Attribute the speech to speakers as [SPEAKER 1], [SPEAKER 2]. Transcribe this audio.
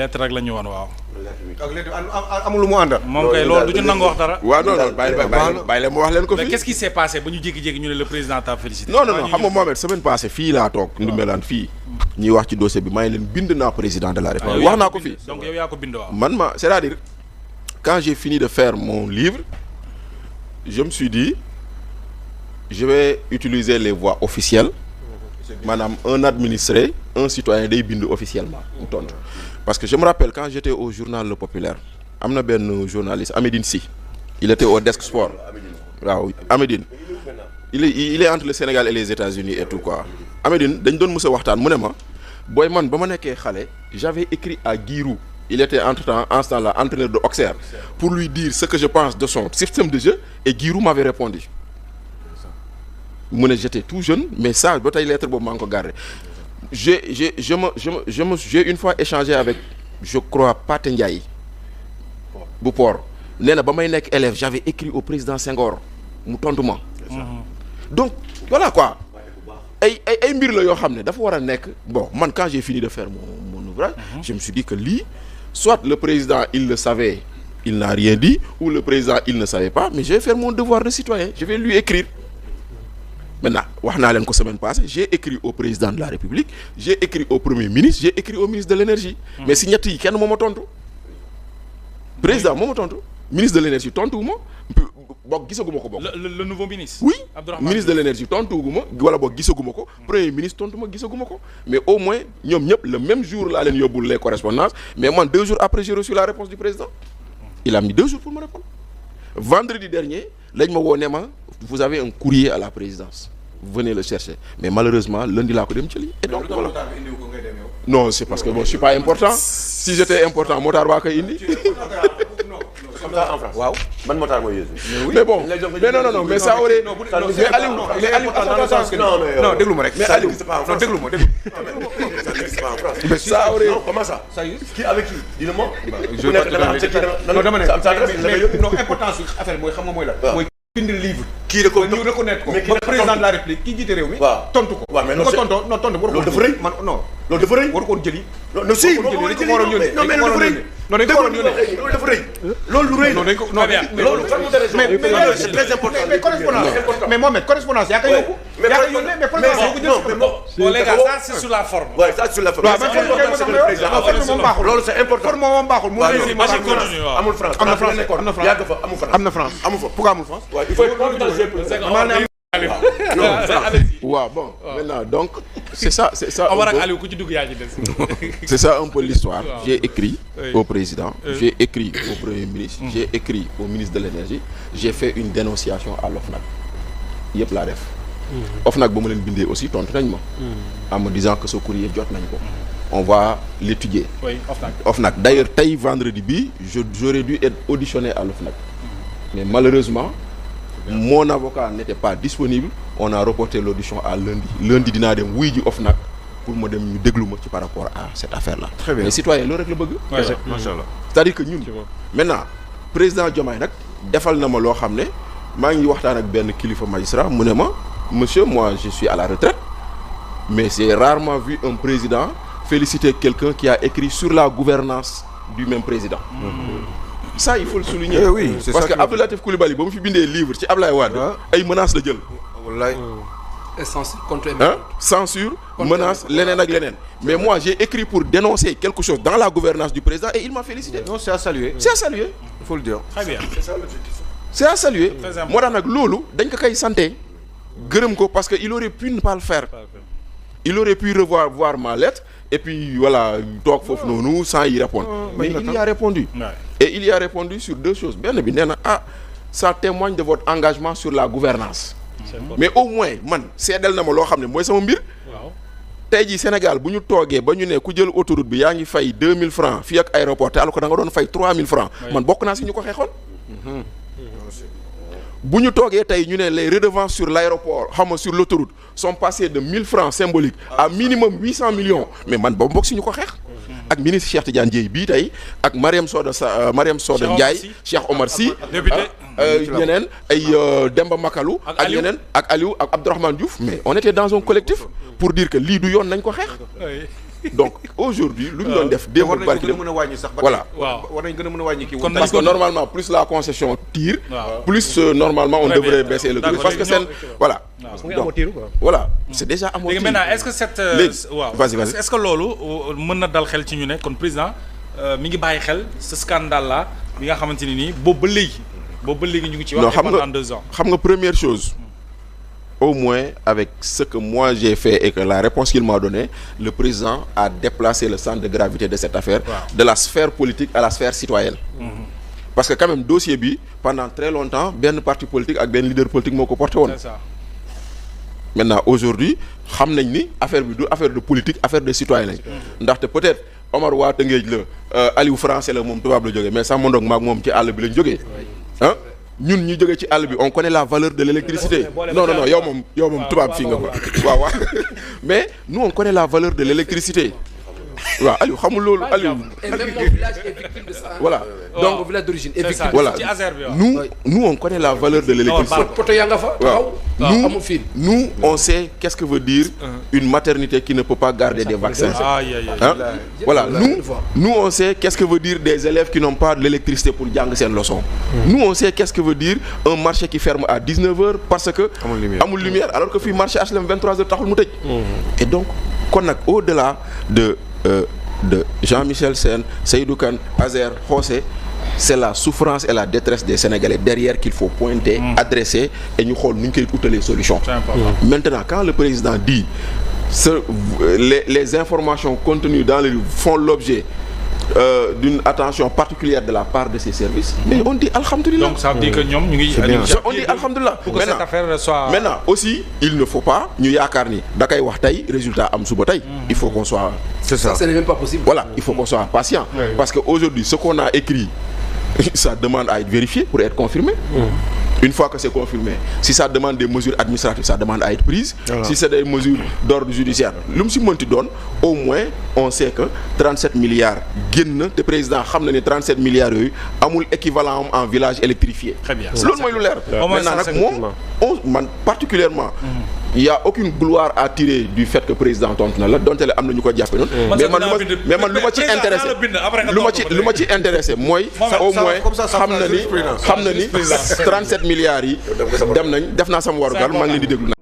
[SPEAKER 1] lettre rek la ñu woon waaw.
[SPEAKER 2] ak lettre amul lu mu àndal.
[SPEAKER 1] moom kay loolu du ñu nangu wax dara.
[SPEAKER 3] waaw non bàyyi leen ma wax leen ko fii.
[SPEAKER 1] mais qu'est-ce qui s'est passé ba ñu jékki-jékki ñu ne le président t'a félicité.
[SPEAKER 3] non xam nga Mohamed semaine passée fii laa toog Ndoumbelane fii. ñuy wax ci dossier bi maa ngi leen bind naa président de la République. wax naa ko fii
[SPEAKER 1] donc yow yaa ko bind waaw.
[SPEAKER 3] man c'est-à-dire quand j'ai fini de faire mon livre je me suis dit je vais utiliser les voies officielles maanaam un administré un citoyen day bind officiellement mu tontu parce que je me rappelle quand j'étais au journal Le Populaire am na benn journaliste Amédine Sy il était au desk sport waaw Amédine il est entre le Sénégal et les États-Unis et tout quoi Amédine dañ doon mës a waxtaan mu ne ma booy man ba ma nekkee xale j'avais écrit à Giroud il était en ce temps-là entraîneur de Auxerre pour lui dire ce que je pense de son système de jeu et Giroud m'avait répondu mu ne j'étais tout jeune mais ça ba tey lettre boobu maa ngi ko gardé j'ai une fois échangé avec je crois Pathé Ndiaye bu port nee na ba may nekk élève j'avais écrit au président Senghor mu tontu ma donc voilà quoi ay mbir la yoo xam ne dafa war a nekk bon man quand j'ai fini de faire mon ouvrage je me suis dit que lii soit le président il le savait il n'a rien dit ou le président il ne savait pas mais je vais faire mon devoir de citoyen je vais lui écrire maintenant wax naa leen ko semaine passée j'ai écrit au président de la République j'ai écrit au premier ministre j'ai écrit au ministre de l'énergie mais si ñett yi kenn moo ma tontu président moo ma tontu ministre de l'énergie tontu wu ma boog gisaguma ko bokk.
[SPEAKER 1] le nouveau ministre.
[SPEAKER 3] oui ministre de l'énergie tontu wu ma wala boog gisaguma ko premier ministre tontu ma gisaguma ko mais au moins ñoom ñëpp le même jour laa leen yóbbul les correspondances mais man 2 jours après j'ai reçu la réponse du président il a mis 2 jours pour me répondre vendredi dernier lañ ma woo ne ma vous avez un courrier à la présidence venez le chercher mais malheureusement lundi laa ko dem ci lii et donc voilà non c'est parce que bon je suis pas important si j'étais important motard baa koy indi
[SPEAKER 4] en France waaw man motard mooy yéesu
[SPEAKER 3] mais bon mais non mais ça aurait mais Aliou
[SPEAKER 2] non déglu ma rek
[SPEAKER 4] mais Aliou
[SPEAKER 2] non déglu ma
[SPEAKER 4] ça aurait comment ça qui avec qui dis-le moi non dama ne
[SPEAKER 2] non importance affaire mooy xam nga mooy la mooy bind livre
[SPEAKER 4] kii ko
[SPEAKER 2] ñu reconnaître ko ba président de la République kii jiite réew mi tontu ko
[SPEAKER 4] waaw mais non
[SPEAKER 2] tonto non tontu
[SPEAKER 4] loolu dafa rëy
[SPEAKER 2] man non
[SPEAKER 4] loolu dafa rëy
[SPEAKER 2] waru ko jëli
[SPEAKER 4] non si non mais loolu dafa rëy
[SPEAKER 2] non dañ ko waroon yónnee
[SPEAKER 4] loolu dafa rëy loolu lu rëy
[SPEAKER 2] non dañ ko non
[SPEAKER 4] loolu mais c'est très important
[SPEAKER 2] mais correspondance mais Mohamed correspondance yaa koy yóbbu yaa koy yónnee mais correspondance
[SPEAKER 1] bon les gars ça c'est sur la forme.
[SPEAKER 4] ouais ça sur la forme loolu c'est important
[SPEAKER 2] forme moom baaxul mu
[SPEAKER 4] amul France
[SPEAKER 2] am na France
[SPEAKER 4] yàgg fa amul France
[SPEAKER 2] am na France pourquoi amul France
[SPEAKER 4] il faut
[SPEAKER 3] waaw bon maintenant donc c'est ça
[SPEAKER 1] Omar ak Aliou ku ci dugg yaa ci des.
[SPEAKER 3] c'est ça un peu l'histoire j'ai écrit au président j'ai écrit au premier ministre j'ai écrit au ministre de l'énergie j'ai fait une dénonciation à l'OFNAC yëpp laa def OFNAC ba ma leen bindee aussi tontu nañ ma en me disant que ce courrier jot nañ ko on va l'étudier OFNAC d'ailleurs tey vendredi bi j'aurais dû être auditionné à l'OFNAC mais malheureusement mon avocat n'était pas disponible on a reporté l'audition à lundi dinaa dem wuy ji OFNAC pour ma dem ñu déglu ma ci par rapport à cette affaire là.
[SPEAKER 2] Très bien.
[SPEAKER 3] Mais citoyen loolu rek la bëgg.
[SPEAKER 2] machallah
[SPEAKER 3] c'est-à-dire que ñun maintenant président Diomaye nag defal na ma loo xam ne maa ngi waxtaan ak benn kilifa magistrat mu ne ma monsieur moi je suis à la retraite mais c'est rarement vu un président féliciter quelqu'un qui a écrit sur la gouvernance du même président. Ça il faut le souligner.
[SPEAKER 2] Eh oui, c'est
[SPEAKER 3] parce
[SPEAKER 2] ça
[SPEAKER 3] que Abdou Latif Coulibaly ba mu fi bindee livre ci Ablaye Wade ay menaces la jël.
[SPEAKER 2] wallaay
[SPEAKER 3] Censure, menace, leneen ak leneen. Mais moi j'ai écrit pour dénoncer quelque chose dans la gouvernance du président et il m'a félicité.
[SPEAKER 2] non c'est à saluer.
[SPEAKER 3] C'est à saluer.
[SPEAKER 2] Il faut le dire.
[SPEAKER 1] Très bien.
[SPEAKER 3] C'est à saluer.
[SPEAKER 1] Très important.
[SPEAKER 3] moo tax nag loolu dañ ko koy santé gërëm ko parce que il aurait pu ne pas le faire. Il aurait pu voir ma lettre et puis voilà toog foofu noonu sans y répondre. Mais il y a répondu. Et il y a répondu sur 2 choses. Benn bi nee na ça témoigne de votre engagement sur la gouvernance. Mais au moins man seedal na ma loo xam ne mooy sama mbir. Tey jii Sénégal bu ñu toogee ba ñu ne ku jël autoroute bi yaa ngi fay 2000 francs fii ak aéroport te alors que da nga doon fay 3000 francs man bokk naa si ñu ko xeexoon. bu ñu toogee tey ñu ne les redevances sur l'aéroport xam nga sur l'autoroute sont passées de 1000 francs symboliques à minimum 800 millions mais man boobu bokk si ñu ko xeex. ak ministre Cheikh Tidiane Dièye bii tey ak Mariam Soda Ndiaye Cheikh Omar Sy ñeneen ay Demba Makalu ak ñeneen ak Aliou ak Abdourahmane Diouf mais on était dans un collectif pour dire que lii du yoon nañ ko xeex donc aujourd'hui lu ñu doon def démb barki dem voilà
[SPEAKER 2] war nañ gën a mën a wàññi kii
[SPEAKER 3] parce que normalement plus la concession tire plus normalement on devrait baisser le prix parce que seen voilà donc voilà c'est déjà amorti.
[SPEAKER 1] léegi maintenant est-ce que cette waaw
[SPEAKER 3] vas-y
[SPEAKER 1] est-ce que loolu mën na dal xel ci ñu ne kon président mi ngi bàyyi xel ce scandale là bi nga xamante ni nii boobu ba léegi ñu ngi ci wax pendant 2 ans.
[SPEAKER 3] xam nga première chose au moins avec ce que moi j'ai fait et que la réponse qu'il m'a donnée, le président a déplacé le centre de gravité de cette affaire de la sphère politique à la sphère citoyenne. Parce que quand même dossier bi pendant très longtemps benn parti politique ak benn leader politique moo ko porté woon.
[SPEAKER 1] C'est ça.
[SPEAKER 3] Maintenant aujourd'hui xam nañ ni affaire bi du affaire de politique affaire de citoyen lañ. ndaxte peut-être Omar waa Tëngéej la Aliou français la moom tubaab la jógee mais Samba Ndong maag moom ci àll bi lañ jógee ah. ñun ñu jógee ci àll bi on connaît la valeur de l'électricité non yow moom tubaab fii nga ko waaw mais nous on connaît la valeur de l'électricité waaw Aliou xamul loolu Aliou.
[SPEAKER 5] Et même mon village est victime de ça.
[SPEAKER 3] Voilà
[SPEAKER 5] donc mon village d'origine est victime.
[SPEAKER 3] Voilà nous on connaît la valeur de l'électricité.
[SPEAKER 5] poto yaa nga fa taxaw.
[SPEAKER 3] nous on sait qu'est-ce que veut dire une maternité qui ne peut pas garder des vaccins. Hein? Voilà nous on sait qu'est-ce que veut dire des élèves qui n'ont pas de l'électricité pour jàng seen leçon. Nous on sait qu'est-ce que veut dire un marché qui ferme à 19h parce que amul lumière alors que fii marché HLM 23h taxul mu tëj. Et donc kon nag au-delà de Jean-Michel Sène, Seydou Kane, Azer, José, c'est la souffrance et la détresse des Sénégalais derrière qu'il faut pointer, adresser et ñu xool nu ñu koy utalee solution. Maintenant, quand le président dit les informations contenues dans le livre font l'objet d'une attention particulière de la part de ces services, mais on dit alhamdoulilah.
[SPEAKER 1] Donc ça veut dire que ñoom ñu ngi.
[SPEAKER 3] On dit alhamdoulilah.
[SPEAKER 1] Pour que cette affaire soit.
[SPEAKER 3] Maintenant aussi, il ne faut pas ñu yaakaar ni da koy wax tey résultat am suba tey. Il faut qu'on soit.
[SPEAKER 5] C'est ça. Ce n'est même pas possible.
[SPEAKER 3] Voilà, il faut qu'on soit patient. Parce que aujourd'hui, ce qu'on a écrit, ça demande à être vérifié pour être confirmé. Une fois que c'est confirmé, si ça demande des mesures administratives, ça demande à être prise. Si c'est des mesures d'ordre judiciaire, lu mu si mënti doon au moins on sait que 37 milliards génn te président xam na ne 37 milliards yooyu amul équivalent en village électrifié.
[SPEAKER 1] Très bien.
[SPEAKER 3] Loolu mooy lu leer. Maintenant nag moom man particulièrement il y a aucune gloire à tirer du fait que président tontu na la donte la am na ñu ko jàppe noonu. mais man lu ma ci intéressé mooy au moins xam na ni 37 milliards yi dem nañ def naa sama warugar maa ngi leen di déglu.